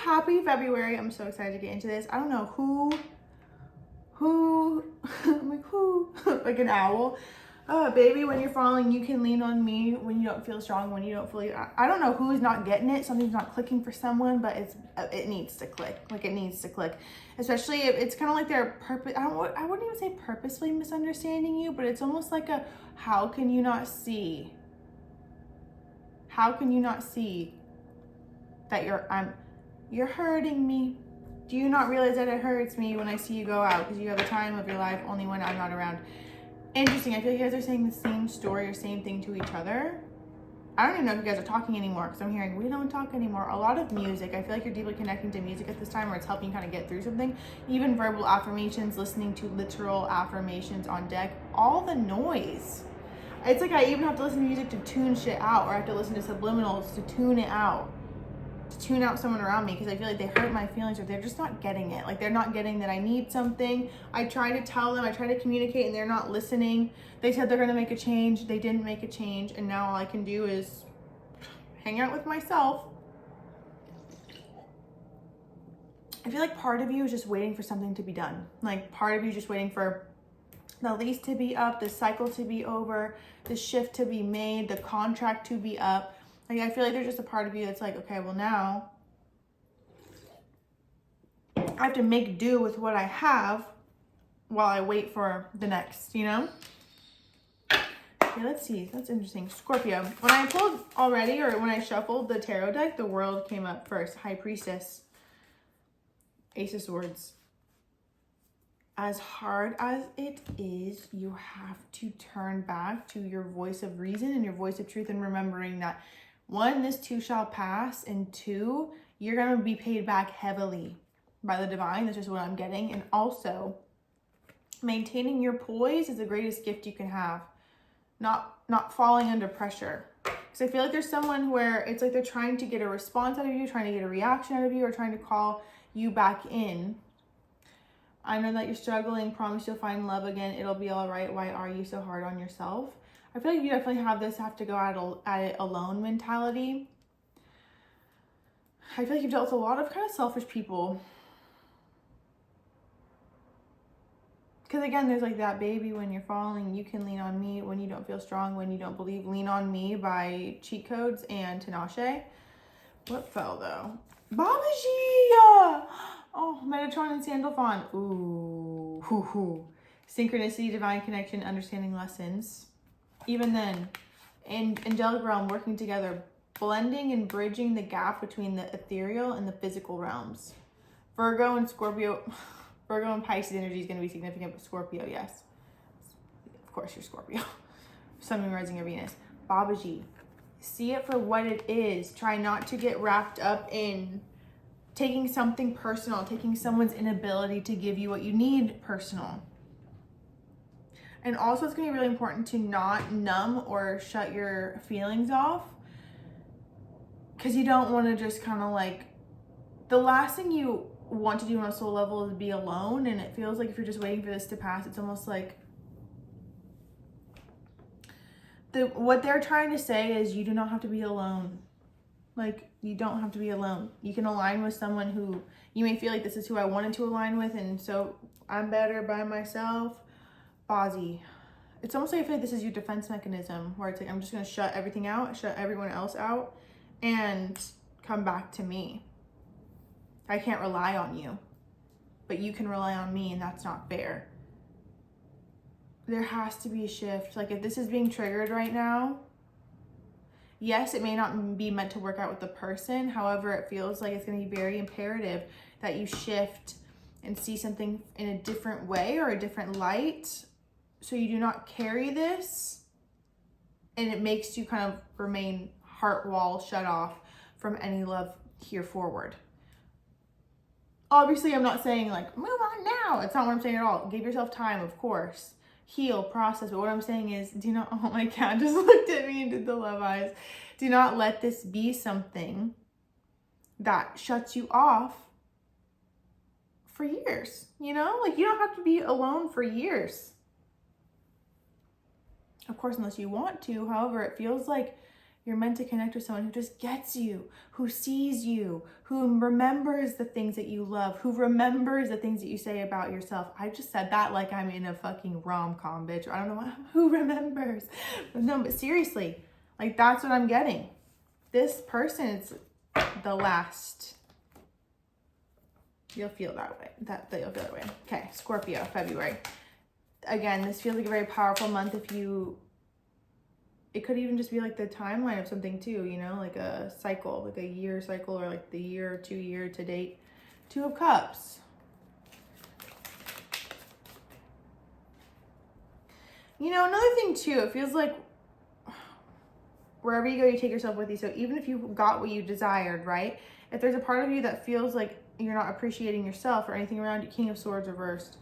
happy February. I'm so excited to get into this. I don't know who, I'm like, who, like an owl. Baby, when you're falling, you can lean on me when you don't feel strong, when you don't fully, I don't know who's not getting it. Something's not clicking for someone, but it needs to click. Like, it needs to click. Especially if it's kind of like they're I wouldn't even say purposely misunderstanding you, but it's almost like a, how can you not see? How can you not see that you're hurting me? Do you not realize that it hurts me when I see you go out because you have a time of your life only when I'm not around? Interesting. I feel like you guys are saying the same story or same thing to each other. I don't even know if you guys are talking anymore because I'm hearing we don't talk anymore. A lot of music. I feel like you're deeply connecting to music at this time, where it's helping you kind of get through something. Even verbal affirmations, listening to literal affirmations on deck, all the noise. It's like I even have to listen to music to tune shit out, or I have to listen to subliminals to tune it out. To tune out someone around me, because I feel like they hurt my feelings, or they're just not getting it. Like, they're not getting that I need something. I try to tell them, I try to communicate, and they're not listening. They said they're going to make a change. They didn't make a change, and now all I can do is hang out with myself. I feel like part of you is just waiting for something to be done. Like, part of you is just waiting for the lease to be up, the cycle to be over, the shift to be made, the contract to be up. Like, I feel like there's just a part of you that's like, okay, well, now I have to make do with what I have while I wait for the next, you know? Okay, let's see. That's interesting. Scorpio. When I pulled already, or when I shuffled the tarot deck, the World came up first. High Priestess. Ace of Swords. As hard as it is, you have to turn back to your voice of reason and your voice of truth, and remembering that, one, this too shall pass, and two, you're going to be paid back heavily by the divine. That's just what I'm getting. And also, maintaining your poise is the greatest gift you can have. Not falling under pressure. Because I feel like there's someone where it's like they're trying to get a response out of you, trying to get a reaction out of you, or trying to call you back in. I know that you're struggling. Promise you'll find love again. It'll be all right. Why are you so hard on yourself? I feel like you definitely have to go at it alone mentality. I feel like you've dealt with a lot of kind of selfish people. Because again, there's like that, baby, when you're falling, you can lean on me when you don't feel strong, when you don't believe. Lean on Me by Cheat Codes and Tinashe. What fell though? Babaji! Oh, Metatron and Sandalphon. Ooh. Hoo hoo. Synchronicity, divine connection, understanding lessons. Even then, and angelic realm working together, blending and bridging the gap between the ethereal and the physical realms. Virgo and Scorpio, Virgo and Pisces energy is going to be significant, but Scorpio, yes. Of course, you're Scorpio. Sun, rising, or Venus. Babaji, see it for what it is. Try not to get wrapped up in taking something personal, taking someone's inability to give you what you need personal. And also, it's going to be really important to not numb or shut your feelings off, because you don't want to just kind of like, the last thing you want to do on a soul level is be alone. And it feels like if you're just waiting for this to pass, it's almost like what they're trying to say is you do not have to be alone. Like, you don't have to be alone. You can align with someone who you may feel like, this is who I wanted to align with, and so I'm better by myself. Bozzy. It's almost like I feel like this is your defense mechanism, where it's like, I'm just going to shut everything out, shut everyone else out, and come back to me. I can't rely on you, but you can rely on me, and that's not fair. There has to be a shift. Like, if this is being triggered right now, yes, it may not be meant to work out with the person. However, it feels like it's going to be very imperative that you shift and see something in a different way or a different light, so you do not carry this and it makes you kind of remain heart wall shut off from any love here forward. Obviously, I'm not saying like, move on now. It's not what I'm saying at all. Give yourself time, of course. Heal, process. But what I'm saying is, do not, oh my cat just looked at me and did the love eyes. Do not let this be something that shuts you off for years. You know, like, you don't have to be alone for years. Of course, unless you want to. However, it feels like You're meant to connect with someone who just gets you, who sees you, who remembers the things that you love, who remembers the things that you say about yourself. I just said that like I'm in a fucking rom-com, bitch. I don't know who remembers. No, but seriously, like that's what I'm getting. This person is the last. You'll feel that way. That you'll feel that way. Okay, Scorpio, February. Again, this feels like a very powerful month if you. It could even just be like the timeline of something too, you know, like a cycle, like a year cycle, or like the year, 2 year to date. 2 of Cups. You know, another thing too, it feels like wherever you go, you take yourself with you. So even if you got what you desired, right? If there's a part of you that feels like you're not appreciating yourself or anything around you, King of Swords reversed.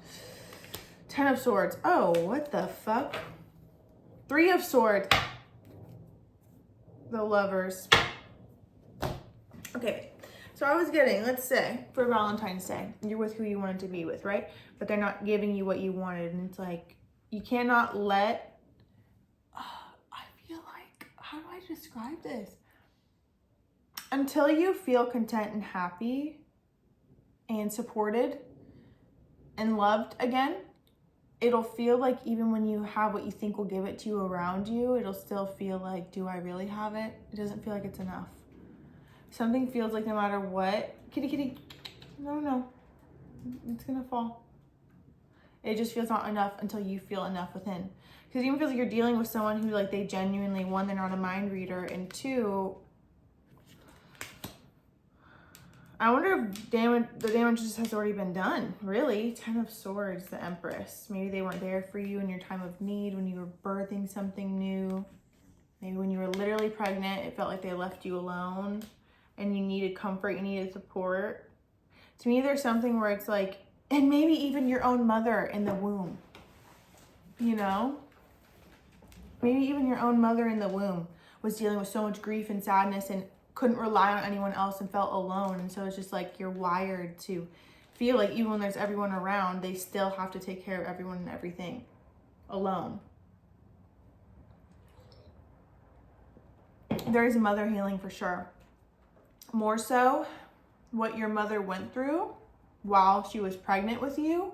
10 of Swords. Oh, what the fuck? 3 of Swords. The Lovers. Okay, so I was getting, let's say, for Valentine's Day, you're with who you wanted to be with, right? But they're not giving you what you wanted. And it's like, you cannot let, I feel like, how do I describe this? Until you feel content and happy and supported and loved again, it'll feel like even when you have what you think will give it to you around you, it'll still feel like, do I really have it? It doesn't feel like it's enough. Something feels like no matter what, kitty, no, it's gonna fall. It just feels not enough until you feel enough within. Because it even feels like you're dealing with someone who like they genuinely, 1, they're not a mind reader, and 2, I wonder if the damage just has already been done, really. 10 of Swords, the Empress. Maybe they weren't there for you in your time of need, when you were birthing something new. Maybe when you were literally pregnant, it felt like they left you alone and you needed comfort, you needed support. To me, there's something where it's like, and maybe even your own mother in the womb, you know? Maybe even your own mother in the womb was dealing with so much grief and sadness and couldn't rely on anyone else and felt alone. And so it's just like you're wired to feel like even when there's everyone around, they still have to take care of everyone and everything alone. There is mother healing for sure. More so what your mother went through while she was pregnant with you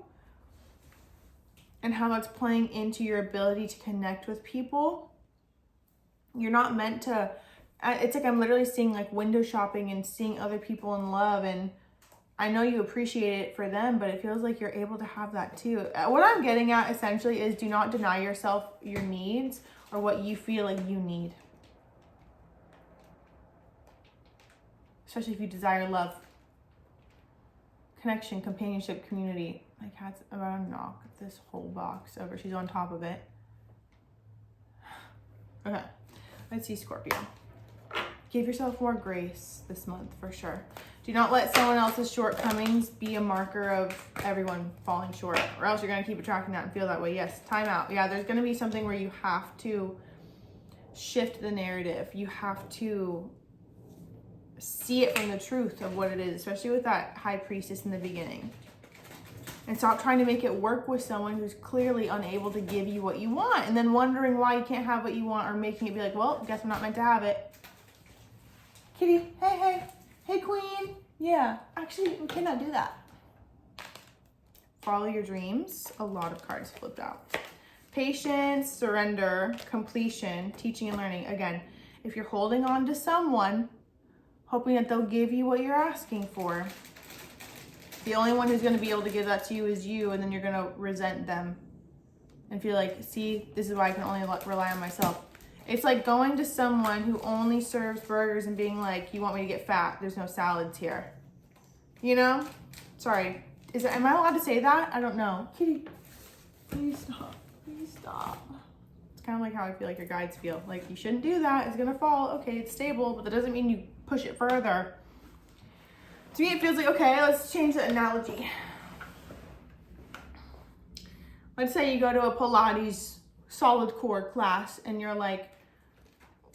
and how that's playing into your ability to connect with people. You're not meant to. It's like I'm literally seeing like window shopping and seeing other people in love, and I know you appreciate it for them, but it feels like you're able to have that too. What I'm getting at essentially is do not deny yourself your needs or what you feel like you need. Especially if you desire love, connection, companionship, community. My cat's about to knock this whole box over. She's on top of it. Okay, let's see Scorpio. Give yourself more grace this month for sure. Do not let someone else's shortcomings be a marker of everyone falling short, or else you're gonna keep attracting that and feel that way. Yes, time out. Yeah, there's gonna be something where you have to shift the narrative. You have to see it from the truth of what it is, especially with that High Priestess in the beginning. And stop trying to make it work with someone who's clearly unable to give you what you want, and then wondering why you can't have what you want, or making it be like, well, guess I'm not meant to have it. Kitty, hey queen. Yeah, actually, we cannot do that. Follow your dreams. A lot of cards flipped out. Patience, surrender, completion, teaching and learning. Again, if you're holding on to someone, hoping that they'll give you what you're asking for, the only one who's going to be able to give that to you is you, and then you're going to resent them and feel like, see, this is why I can only rely on myself. It's like going to someone who only serves burgers and being like, you want me to get fat? There's no salads here. You know? Sorry. Am I allowed to say that? I don't know. Kitty, please stop. Please stop. It's kind of like how I feel like your guides feel. Like, you shouldn't do that. It's going to fall. Okay, it's stable, but that doesn't mean you push it further. To me, it feels like, okay, let's change the analogy. Let's say you go to a Pilates solid core class and you're like,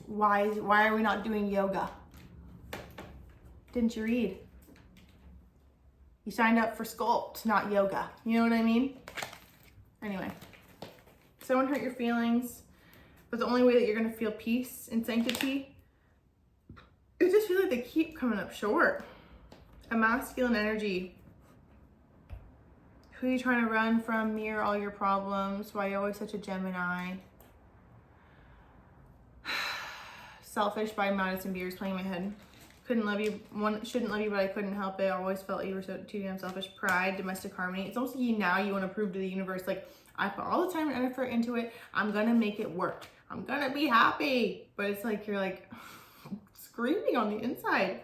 why are we not doing yoga? Didn't you read? You signed up for sculpt, not yoga. You know what I mean? Anyway, someone hurt your feelings, but the only way that you're gonna feel peace and sanctity just feel like they keep coming up short. A masculine energy. Who are you trying to run from? Mirror all your problems. Why are you always such a Gemini? Selfish by Madison Beer is playing in my head. Couldn't love you. Shouldn't love you, but I couldn't help it. Always felt you were so too damn selfish. Pride, domestic harmony. It's almost like you want to prove to the universe, like, I put all the time and effort into it. I'm gonna make it work. I'm gonna be happy. But it's like you're like screaming on the inside.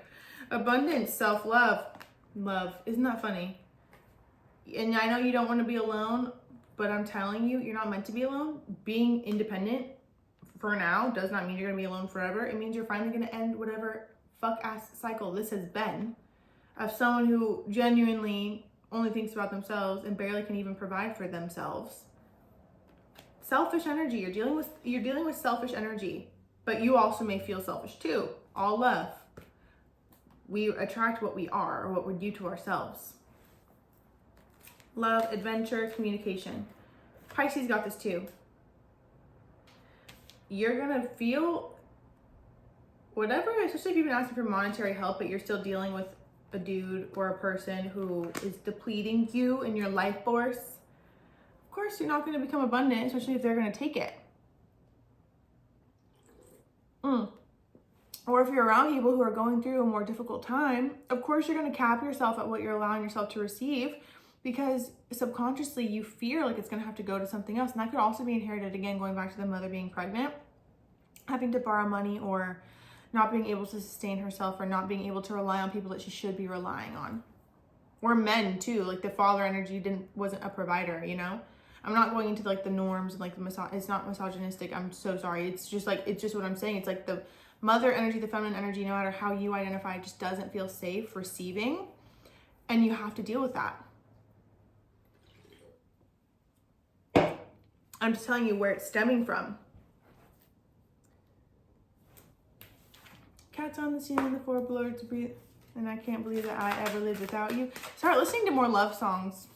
Abundance, self-love, love. Isn't that funny? And I know you don't want to be alone, but I'm telling you, you're not meant to be alone. Being independent for now does not mean you're gonna be alone forever. It means you're finally gonna end whatever fuck ass cycle this has been of someone who genuinely only thinks about themselves and barely can even provide for themselves. Selfish energy. You're dealing with selfish energy, but you also may feel selfish too. All love. We attract what we are, or what we do to ourselves. Love, adventure, communication. Pisces got this too. You're gonna feel whatever, especially if you've been asking for monetary help, but you're still dealing with a dude or a person who is depleting you in your life force. Of course, you're not going to become abundant, especially if they're going to take it. Or if you're around people who are going through a more difficult time, of course, you're going to cap yourself at what you're allowing yourself to receive, because subconsciously you fear like it's going to have to go to something else. And that could also be inherited, again, going back to the mother being pregnant, having to borrow money, or not being able to sustain herself, or not being able to rely on people that she should be relying on. Or men too, like the father energy wasn't a provider, you know? I'm not going into like the norms and like it's not misogynistic. I'm so sorry. It's just what I'm saying. It's like the mother energy, the feminine energy, no matter how you identify, just doesn't feel safe receiving. And you have to deal with that. I'm just telling you where it's stemming from. Cats on the ceiling, the floor below to breathe, and I can't believe that I ever lived without you. Start listening to more love songs.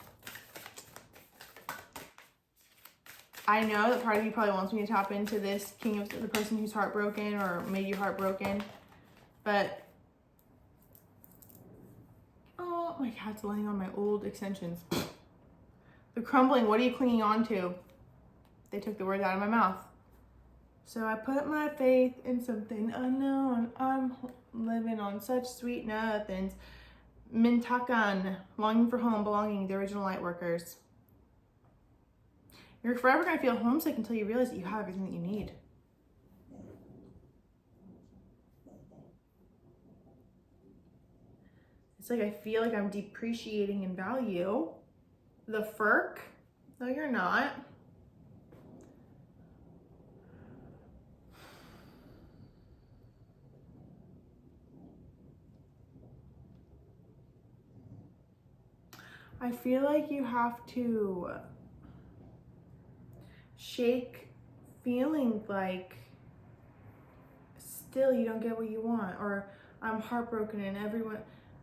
I know that part of you probably wants me to tap into this king of the person who's heartbroken or made you heartbroken, but oh, my cat's laying on my old extensions. The crumbling. What are you clinging on to? They took the words out of my mouth. So I put my faith in something unknown. I'm living on such sweet nothings. Mintakan, longing for home, belonging, the original light workers. You're forever gonna feel homesick until you realize that you have everything that you need. It's like I feel like I'm depreciating in value. The FERC, no, you're not. I feel like you have to shake feeling like still you don't get what you want, or I'm heartbroken and everyone,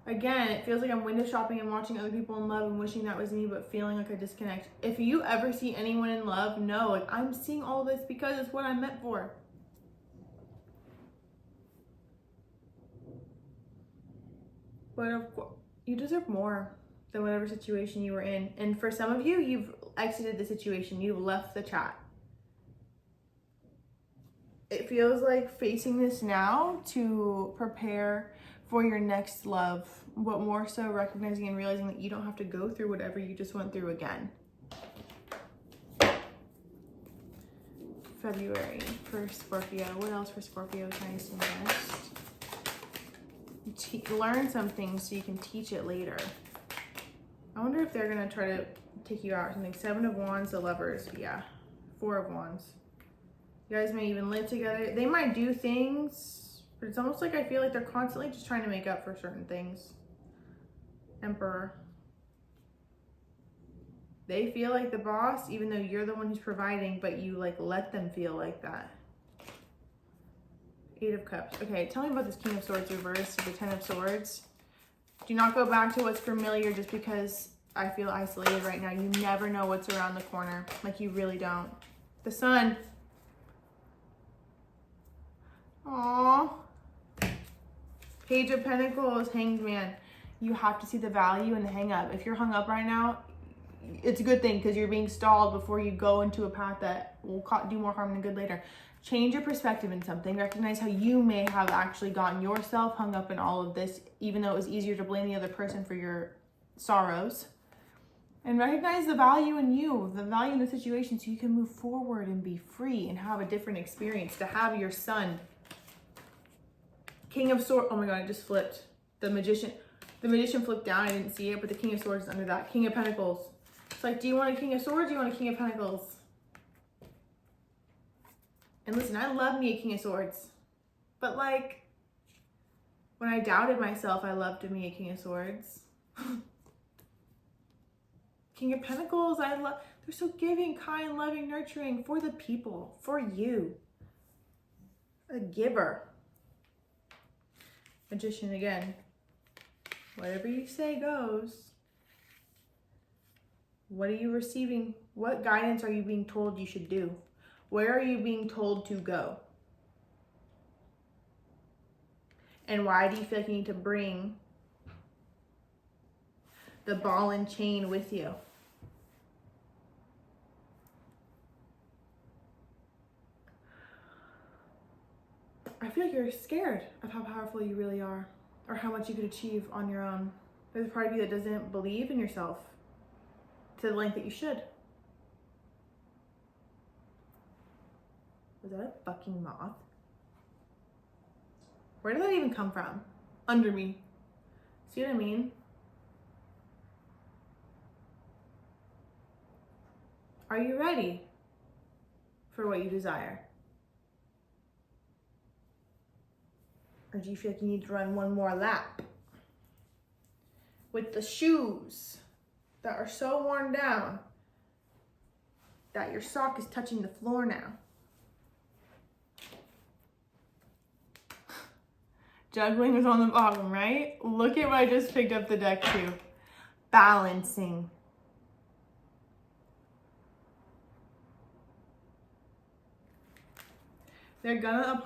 again, it feels like I'm window shopping and watching other people in love and wishing that was me, but feeling like a disconnect. If you ever see anyone in love, know, like, I'm seeing all this because it's what I'm meant for. But of course, you deserve more than whatever situation you were in. And for some of you, you've exited the situation. You've left the chat. It feels like facing this now to prepare for your next love, but more so recognizing and realizing that you don't have to go through whatever you just went through again. February for Scorpio. What else for Scorpio is nice and best? Learn something so you can teach it later. I wonder if they're gonna try to take you out or something. 7 of Wands, the Lovers, yeah. 4 of Wands. You guys may even live together. They might do things, but it's almost like I feel like they're constantly just trying to make up for certain things. Emperor. They feel like the boss, even though you're the one who's providing, but you like let them feel like that. 8 of Cups. Okay, tell me about this King of Swords reversed to the 10 of Swords. Do not go back to what's familiar just because I feel isolated right now. You never know what's around the corner. Like, you really don't. The Sun. Aww. Page of Pentacles, Hanged Man. You have to see the value in the hang up. If you're hung up right now, it's a good thing because you're being stalled before you go into a path that will do more harm than good later. Change your perspective in something. Recognize how you may have actually gotten yourself hung up in all of this, even though it was easier to blame the other person for your sorrows. And recognize the value in you, the value in the situation, so you can move forward and be free and have a different experience. To have your son. King of Swords. Oh my God, I just flipped. The Magician flipped down. I didn't see it, but the King of Swords is under that. King of Pentacles. It's like, do you want a King of Swords? Do you want a King of Pentacles? And listen, I love me a King of Swords. But like, when I doubted myself, I loved me a King of Swords. King of Pentacles, they're so giving, kind, loving, nurturing for the people, for you. A giver. Magician again. Whatever you say goes. What are you receiving? What guidance are you being told you should do? Where are you being told to go? And why do you feel like you need to bring the ball and chain with you? I feel like you're scared of how powerful you really are, or how much you could achieve on your own. There's a part of you that doesn't believe in yourself to the length that you should. Was that a fucking moth? Where did that even come from? Under me. See what I mean? Are you ready for what you desire? Or do you feel like you need to run one more lap? With the shoes that are so worn down that your sock is touching the floor now. Juggling was on the bottom, right? Look at what I just picked up the deck to. Balancing. They're gonna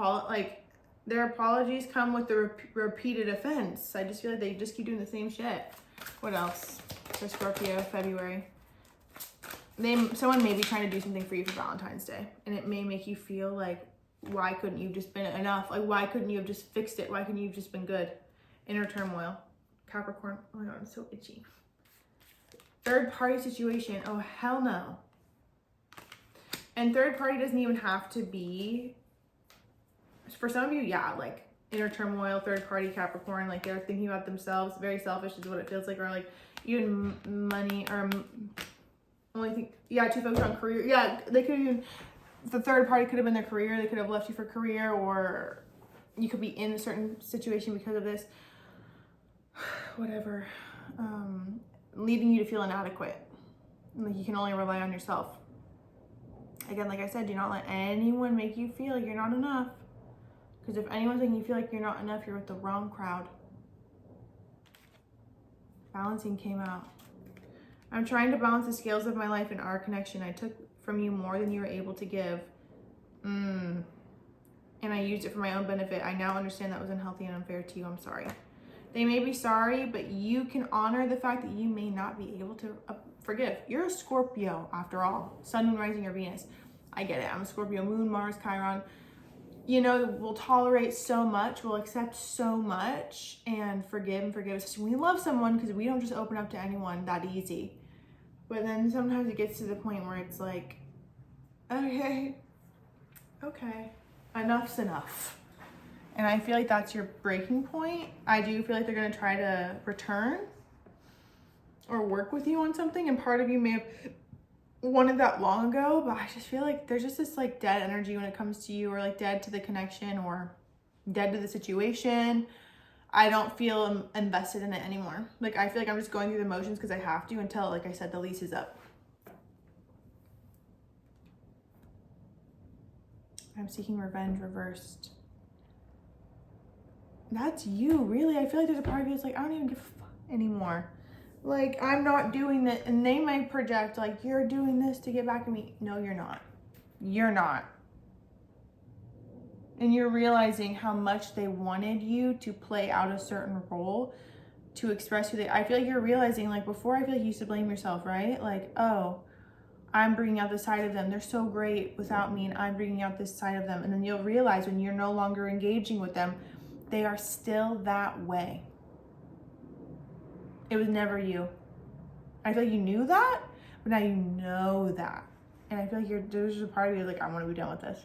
their apologies come with the repeated offense. I just feel like they just keep doing the same shit. What else for Scorpio, February? Someone may be trying to do something for you for Valentine's Day, and it may make you feel like, why couldn't you have just been enough? Like, why couldn't you have just fixed it? Why couldn't you have just been good? Inner turmoil. Capricorn. Oh my God, I'm so itchy. Third party situation. Oh, hell no. And third party doesn't even have to be, for some of you, yeah, like inner turmoil, third party Capricorn, like they're thinking about themselves, very selfish is what it feels like, or like even money, or only think, yeah, too focused on career. Yeah, they could even, the third party could have been their career, they could have left you for career, or you could be in a certain situation because of this, whatever, leading you to feel inadequate, like you can only rely on yourself. Again, like I said, do not let anyone make you feel like you're not enough. Because if anyone's making you feel like you're not enough, you're with the wrong crowd. Balancing came out. I'm trying to balance the scales of my life and our connection. I took from you more than you were able to give. And I used it for my own benefit. I now understand that was unhealthy and unfair to you. I'm sorry. They may be sorry, but you can honor the fact that you may not be able to forgive. You're a Scorpio, after all. Sun, Moon, Rising, or Venus. I get it. I'm a Scorpio, Moon, Mars, Chiron. You know, we'll tolerate so much, we'll accept so much, and forgive and forgive. We love someone because we don't just open up to anyone that easy. But then sometimes it gets to the point where it's like, okay, enough's enough. And I feel like that's your breaking point. I do feel like they're gonna try to return or work with you on something, and part of you may have wanted that long ago, but I just feel like there's just this like dead energy when it comes to you, or like dead to the connection, or dead to the situation. I don't feel invested in it anymore. Like, I feel like I'm just going through the motions because I have to until, like I said, the lease is up. I'm seeking revenge reversed. That's you, really. I feel like there's a part of you that's like, I don't even give a fuck anymore. Like, I'm not doing that. And they might project like, you're doing this to get back at me. No, you're not. You're not. And you're realizing how much they wanted you to play out a certain role, to express who they, I feel like you're realizing, like before, I feel like you used to blame yourself, right? Like, oh, I'm bringing out this side of them. They're so great without me, and I'm bringing out this side of them. And then you'll realize when you're no longer engaging with them, they are still that way. It was never you. I feel like you knew that, but now you know that. And I feel like there's just a part of you like, I want to be done with this.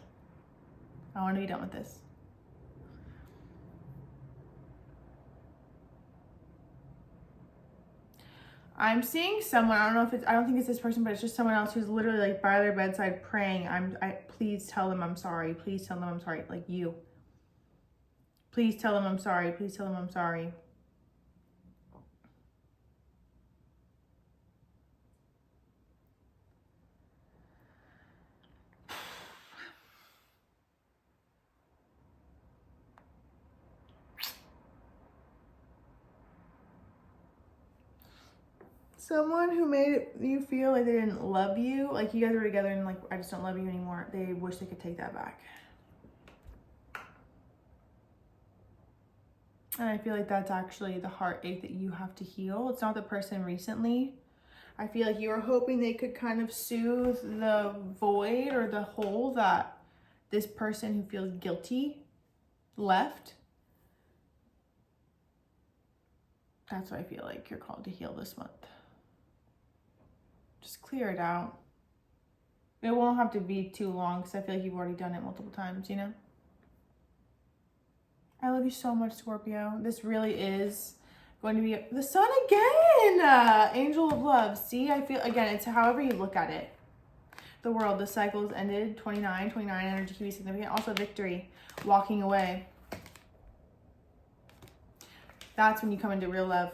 I want to be done with this. I'm seeing someone, I don't know if it's, I don't think it's this person, but it's just someone else who's literally like by their bedside praying. Please tell them I'm sorry. Please tell them I'm sorry. Like you. Please tell them I'm sorry. Please tell them I'm sorry. Someone who made you feel like they didn't love you, like you guys were together and like, I just don't love you anymore. They wish they could take that back. And I feel like that's actually the heartache that you have to heal. It's not the person recently. I feel like you were hoping they could kind of soothe the void or the hole that this person who feels guilty left. That's what I feel like you're called to heal this month. Just clear it out. It won't have to be too long because I feel like you've already done it multiple times, you know? I love you so much, Scorpio. This really is going to be the sun again. Angel of love. See, I feel, again, it's however you look at it. The world, the cycle's ended. 29 energy can be significant. Also victory, walking away. That's when you come into real love.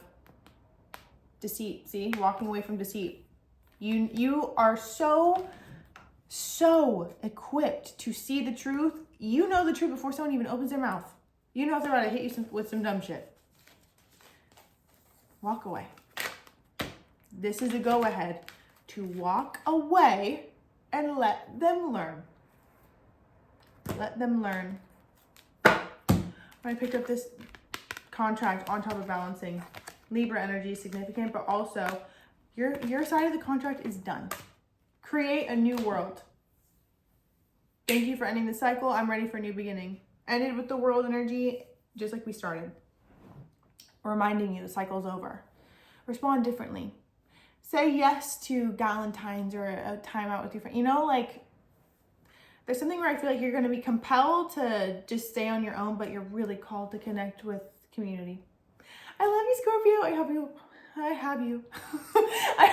Deceit, see? Walking away from deceit. You are so equipped to see the truth. You know the truth before someone even opens their mouth. You know if they're about to hit you with some dumb shit. Walk away. This is a go-ahead to walk away and let them learn. Let them learn. I picked up this contract on top of balancing. Libra energy is significant, but also your side of the contract is done. Create a new world. Thank you for ending the cycle. I'm ready for a new beginning. Ended with the world energy, just like we started. Reminding you the cycle's over. Respond differently. Say yes to Galentine's or a time out with your friend. You know, like, there's something where I feel like you're going to be compelled to just stay on your own, but you're really called to connect with community. I love you, Scorpio. I hope you I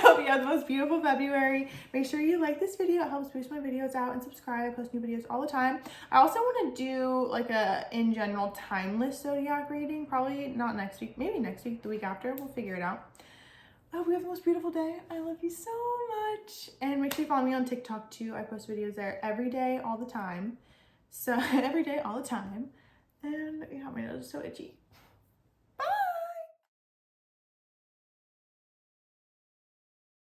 hope you have the most beautiful February. Make sure you like this video. It helps boost my videos out, and subscribe. I post new videos all the time. I also want to do like a in general timeless zodiac reading. Probably not next week, maybe next week, the week after. We'll figure it out. I hope you have the most beautiful day. I love you so much. And make sure you follow me on TikTok too. I post videos there every day, all the time. So every day, all the time. And yeah, my nose is so itchy.